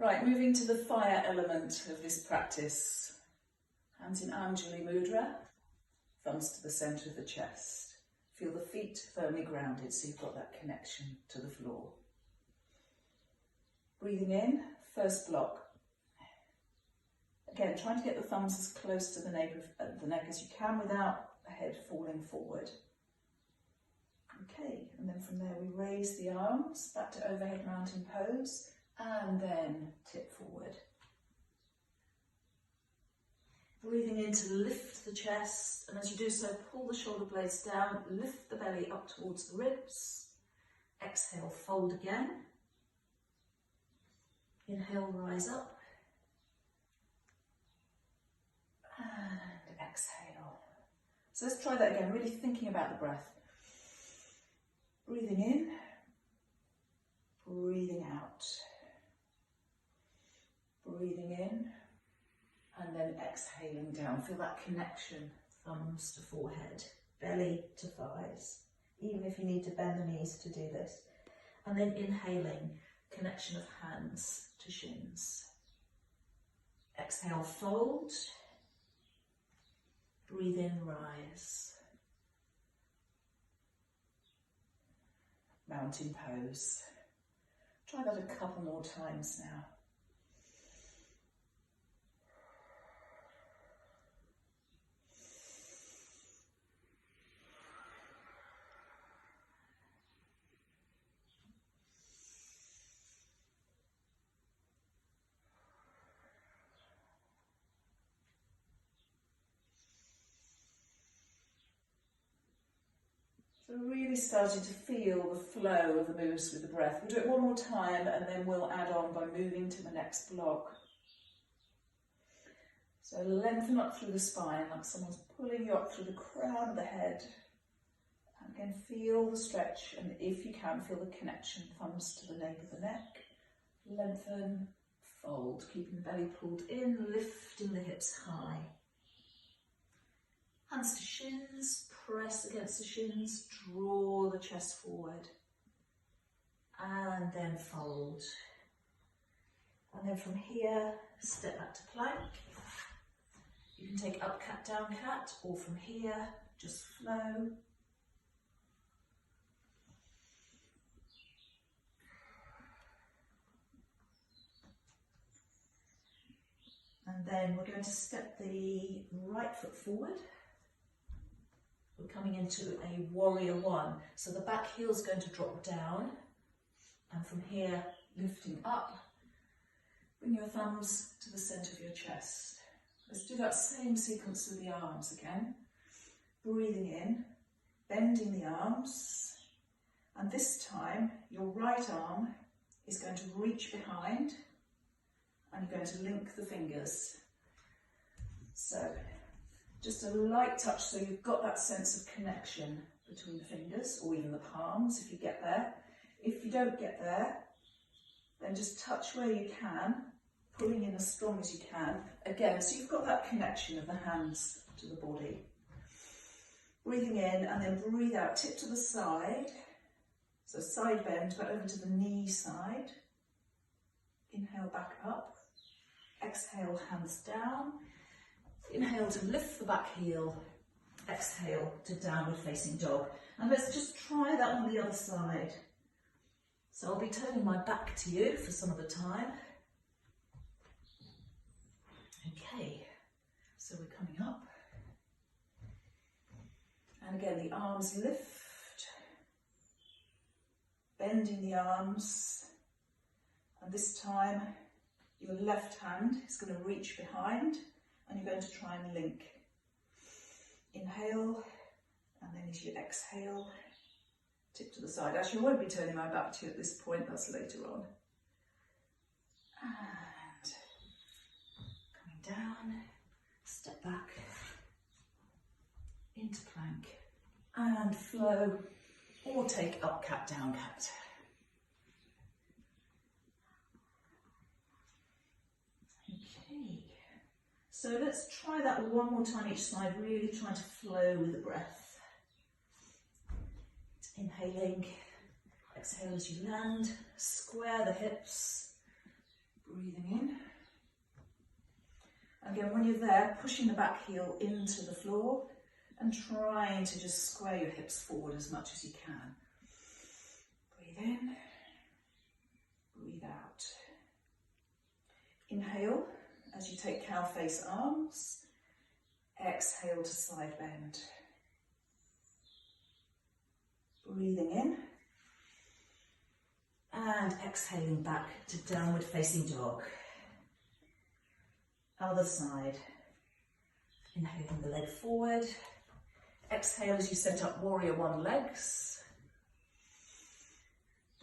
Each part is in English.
Right, moving to the fire element of this practice. Hands in Anjali Mudra, thumbs to the centre of the chest. Feel the feet firmly grounded so you've got that connection to the floor. Breathing in, first block. Again, trying to get the thumbs as close to the nape of the neck as you can without the head falling forward. Okay, and then from there we raise the arms back to overhead mountain pose and then tip forward. Breathing in to lift the chest, and as you do so, pull the shoulder blades down, lift the belly up towards the ribs. Exhale, fold again. Inhale, rise up. And exhale. So let's try that again, really thinking about the breath. Breathing in, breathing out. Breathing in, and then exhaling down. Feel that connection, thumbs to forehead, belly to thighs, even if you need to bend the knees to do this. And then inhaling, connection of hands to shins. Exhale, fold. Breathe in, rise. Mountain pose. Try that a couple more times now. So really starting to feel the flow of the moves with the breath. We'll do it one more time and then we'll add on by moving to the next block. So lengthen up through the spine like someone's pulling you up through the crown of the head. And again, feel the stretch, and if you can, feel the connection, thumbs to the nape of the neck. Lengthen, fold, keeping the belly pulled in, lifting the hips high. Hands to shins, press against the shins, draw the chest forward, and then fold. And then from here, step back to plank. You can take up cat, down cat, or from here, just flow. And then we're going to step the right foot forward. We're coming into a warrior one. So the back heel is going to drop down. And from here, lifting up. Bring your thumbs to the centre of your chest. Let's do that same sequence with the arms again. Breathing in, bending the arms. And this time, your right arm is going to reach behind. And you're going to link the fingers. So, just a light touch so you've got that sense of connection between the fingers, or even the palms if you get there. If you don't get there, then just touch where you can, pulling in as strong as you can. Again, so you've got that connection of the hands to the body. Breathing in and then breathe out, tip to the side. So side bend, but over to the knee side. Inhale back up. Exhale, hands down. Inhale to lift the back heel. Exhale to downward facing dog. And let's just try that on the other side. So I'll be turning my back to you for some of the time. Okay, so we're coming up. And again, the arms lift. Bending the arms. And this time, your left hand is going to reach behind and you're going to try and link. Inhale, and then as you exhale, tip to the side. Actually, I won't be turning my back to you at this point, that's later on. And coming down, step back, into plank, and flow, or take up cat, down cat. So let's try that one more time each side, really trying to flow with the breath. Inhaling, exhale as you land, square the hips, Breathing in. Again, when you're there, pushing the back heel into the floor and trying to just square your hips forward as much as you can. Breathe in, breathe out. Inhale as you take cow face arms. Exhale to side bend. Breathing in. And exhaling back to downward facing dog. Other side. Inhaling the leg forward. Exhale as you set up warrior one legs.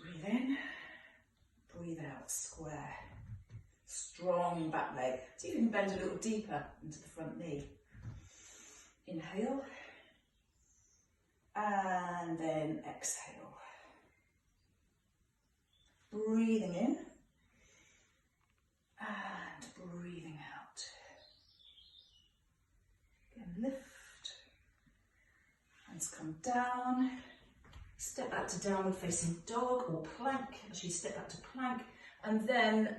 Breathe in. Breathe out, square. Strong back leg. See if you can bend a little deeper into the front knee. Inhale. And then exhale. Breathing in and breathing out. Again, lift. Hands come down. Step back to downward facing dog or plank. Actually step back to plank and then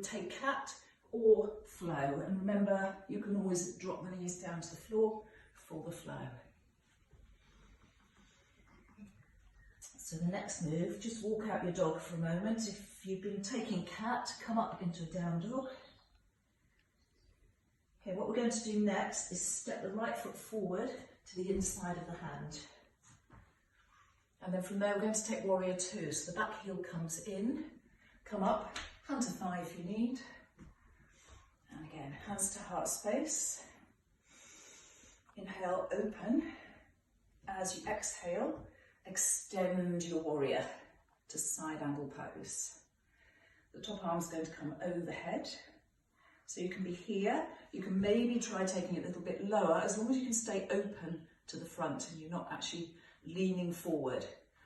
take cat or flow. And remember, you can always drop the knees down to the floor for the flow. So the next move, just walk out your dog for a moment. If you've been taking cat, come up into a down dog. Okay, what we're going to do next is step the right foot forward to the inside of the hand. And then from there we're going to take warrior two. So the back heel comes in, come up, hand to thigh if you need. And again, hands to heart space. Inhale, open. As you exhale, extend your warrior to side angle pose. The top arm's going to come overhead. So you can be here. You can maybe try taking it a little bit lower as long as you can stay open to the front and you're not actually leaning forward.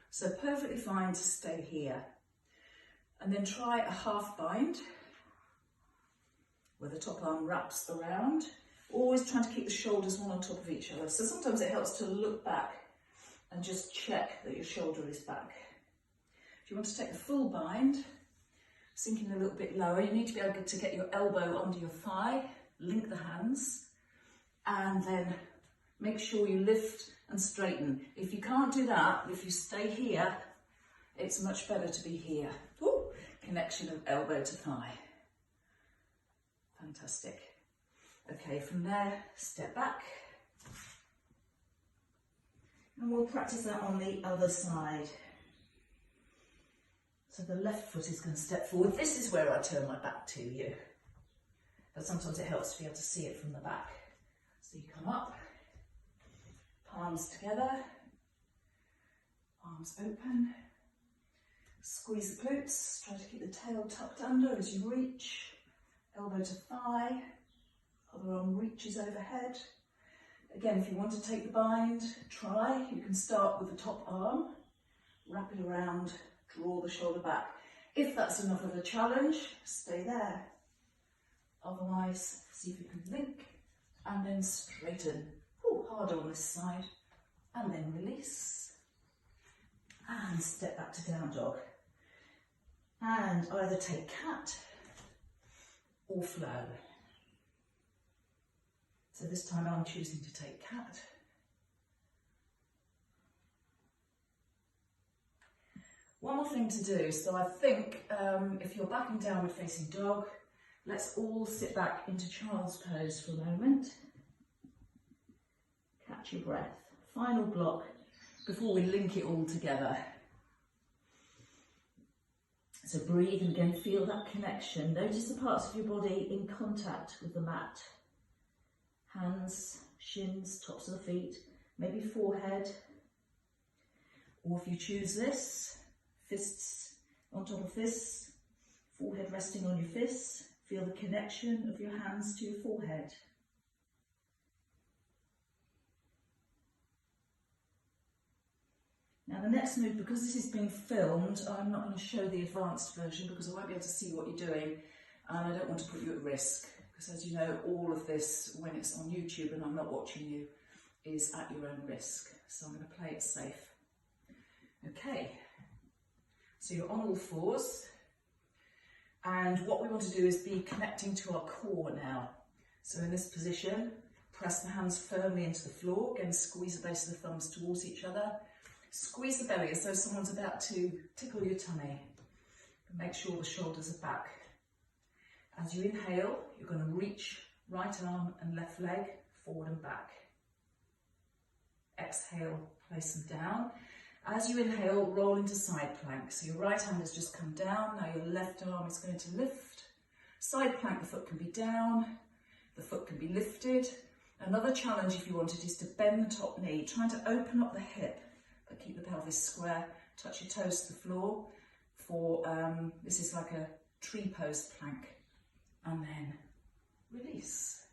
So perfectly fine to stay here. And then try a half bind where the top arm wraps around. Always trying to keep the shoulders one on top of each other. So sometimes it helps to look back and just check that your shoulder is back. If you want to take the full bind, sinking a little bit lower, you need to be able to get your elbow under your thigh, link the hands, and then make sure you lift and straighten. If you can't do that, if you stay here, it's much better to be here. Ooh, connection of elbow to thigh. Fantastic. Okay, from there, step back. And we'll practice that on the other side. So the left foot is going to step forward. This is where I turn my back to you. But sometimes it helps to be able to see it from the back. So you come up, palms together, arms open. Squeeze the glutes, try to keep the tail tucked under as you reach. Elbow to thigh, other arm reaches overhead. Again, if you want to take the bind, try. You can start with the top arm, wrap it around, draw the shoulder back. If that's enough of a challenge, stay there. Otherwise, see if you can link and then straighten. Ooh, harder on this side. And then release. And step back to down dog. And either take cat or flow. So this time I'm choosing to take cat. One more thing to do, so I think if you're backing downward facing dog, let's all sit back into child's pose for a moment. Catch your breath. Final block before we link it all together. So breathe and again feel that connection. Notice the parts of your body in contact with the mat. Hands, shins, tops of the feet, maybe forehead. Or if you choose this, fists on top of fists, forehead resting on your fists. Feel the connection of your hands to your forehead. Now the next move, because this is being filmed, I'm not going to show the advanced version because I won't be able to see what you're doing and I don't want to put you at risk because, as you know, all of this, when it's on YouTube and I'm not watching you, is at your own risk. So I'm going to play it safe. Okay, so you're on all fours And what we want to do is be connecting to our core now. So in this position, press the hands firmly into the floor. Again, squeeze the base of the thumbs towards each other. Squeeze the belly as though someone's about to tickle your tummy. And make sure the shoulders are back. As you inhale, you're going to reach right arm and left leg forward and back. Exhale, place them down. As you inhale, roll into side plank. So your right hand has just come down. Now your left arm is going to lift. Side plank, the foot can be down. The foot can be lifted. Another challenge, if you wanted, is to bend the top knee, trying to open up the hip, but keep the pelvis square. Touch your toes to the floor. This is like a tree pose plank. And then release.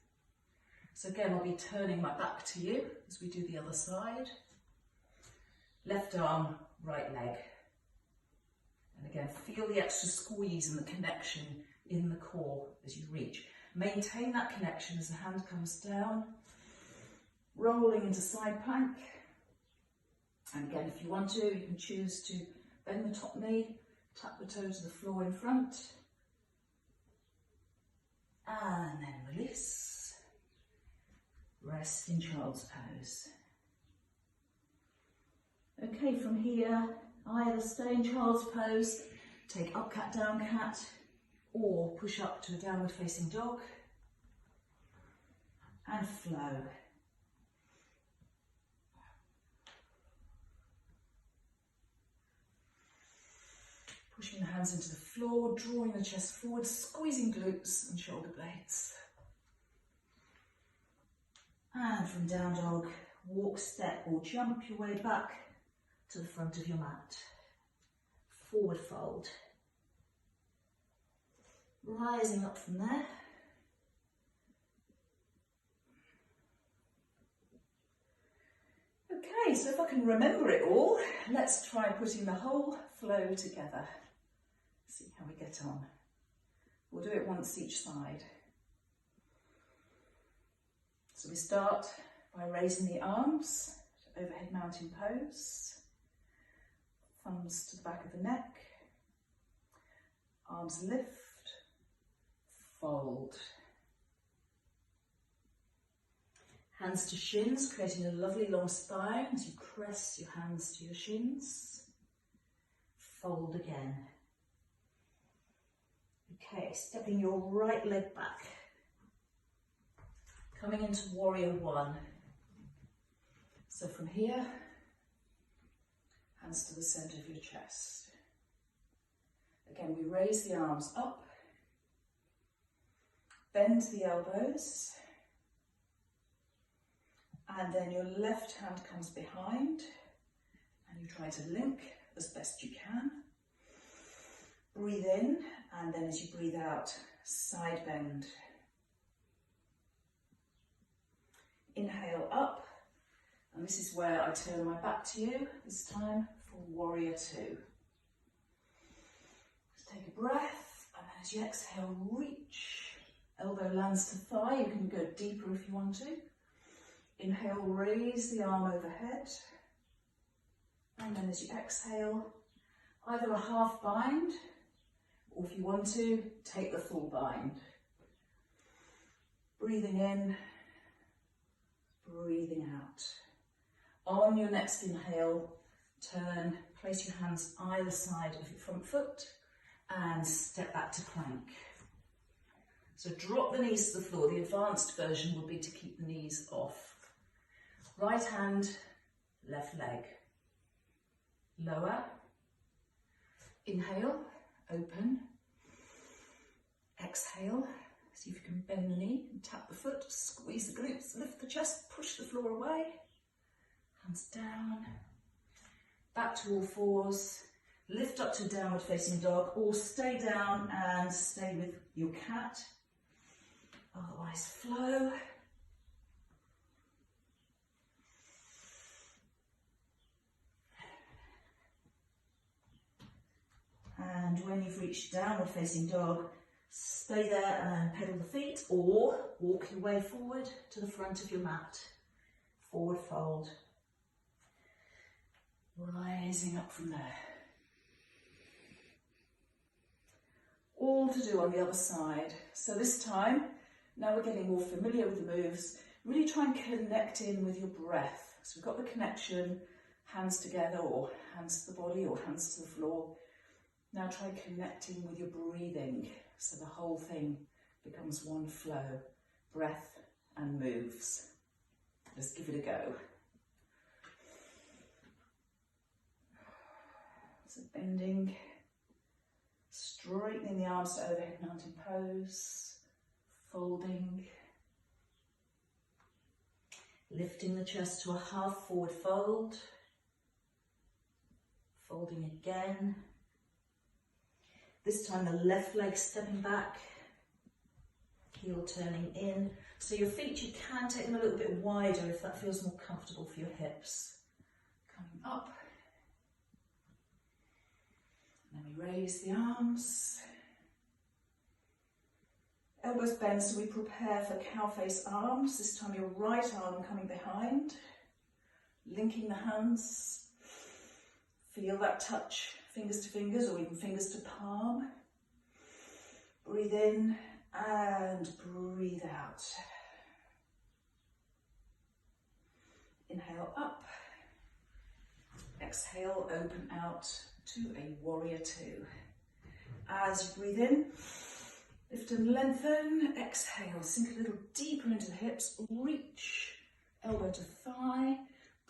So again, I'll be turning my back to you as we do the other side. Left arm, right leg. And again, feel the extra squeeze and the connection in the core as you reach. Maintain that connection as the hand comes down, rolling into side plank. And again, if you want to, you can choose to bend the top knee, tap the toe to the floor in front. And then release. Rest in child's pose. Okay, from here, either stay in child's pose, take up cat, down cat, or push up to a downward facing dog, and flow. Pushing the hands into the floor, drawing the chest forward, squeezing glutes and shoulder blades. And from down dog, walk, step or jump your way back to the front of your mat. Forward fold. Rising up from there. Okay, so if I can remember it all, let's try putting the whole flow together. See how we get on. We'll do it once each side. So we start by raising the arms to overhead mountain pose. Thumbs to the back of the neck. Arms lift. Fold. Hands to shins, creating a lovely long spine as you press your hands to your shins. Fold again. Okay, stepping your right leg back. Coming into warrior one. So from here, hands to the center of your chest. Again, we raise the arms up. Bend the elbows. And then your left hand comes behind and you try to link as best you can. Breathe in, and then as you breathe out, side bend. Inhale up, and this is where I turn my back to you, this time for warrior two. Just take a breath, and then as you exhale, reach. Elbow lands to thigh, you can go deeper if you want to. Inhale, raise the arm overhead. And then as you exhale, either a half bind, or if you want to, take the full bind. Breathing in, breathing out. On your next inhale, turn, place your hands either side of your front foot and step back to plank. So drop the knees to the floor. The advanced version would be to keep the knees off. Right hand, left leg. Lower. Inhale, open. Exhale. See if you can bend the knee and tap the foot, squeeze the glutes, lift the chest, push the floor away. Hands down. Back to all fours. Lift up to downward facing dog, or stay down and stay with your cat. Otherwise, flow. And when you've reached downward facing dog, stay there and pedal the feet, or walk your way forward to the front of your mat. Forward fold. Rising up from there. All to do on the other side. So this time, now we're getting more familiar with the moves, really try and connect in with your breath. So we've got the connection, hands together or hands to the body or hands to the floor. Now try connecting with your breathing so the whole thing becomes one flow, breath and moves. Let's give it a go. So bending, straightening the arms to overhead mountain pose, folding. Lifting the chest to a half forward fold. Folding again. This time the left leg stepping back, heel turning in. So your feet, you can take them a little bit wider if that feels more comfortable for your hips. Coming up. And then we raise the arms. Elbows bend, so we prepare for cow face arms. This time your right arm coming behind, linking the hands. Feel that touch, fingers to fingers or even fingers to palm. Breathe in and breathe out. Inhale up. Exhale, open out to a warrior two. As you breathe in, lift and lengthen. Exhale, sink a little deeper into the hips. Reach, elbow to thigh.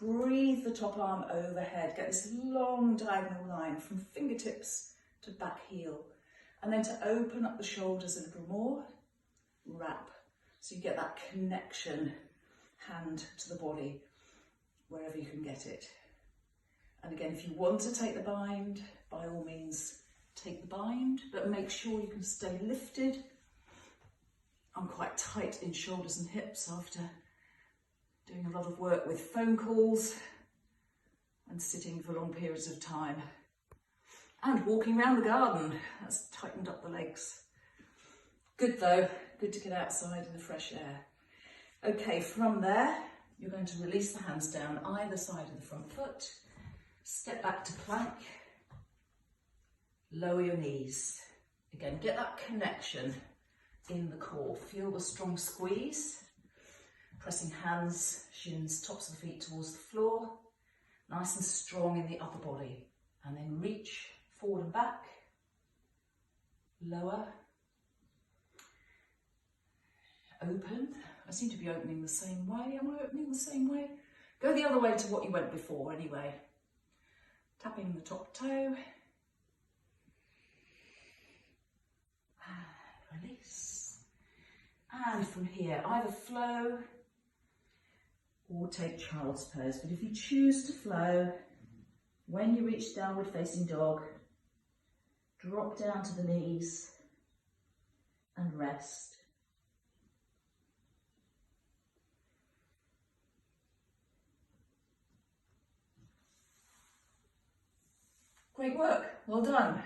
Breathe the top arm overhead. Get this long diagonal line from fingertips to back heel. And then to open up the shoulders a little more, wrap. So you get that connection, hand to the body, wherever you can get it. And again, if you want to take the bind, by all means, take the bind, but make sure you can stay lifted. I'm quite tight in shoulders and hips after doing a lot of work with phone calls and sitting for long periods of time. And walking around the garden, that's tightened up the legs. Good though, good to get outside in the fresh air. Okay, from there, you're going to release the hands down either side of the front foot. Step back to plank. Lower your knees. Again, get that connection in the core. Feel the strong squeeze. Pressing hands, shins, tops of the feet towards the floor. Nice and strong in the upper body. And then reach forward and back. Lower. Open. I seem to be opening the same way. Am I opening the same way? Go the other way to what you went before anyway. Tapping the top toe. And release. And from here, either flow or take child's pose. But if you choose to flow, when you reach downward facing dog, drop down to the knees and rest. Great work, well done.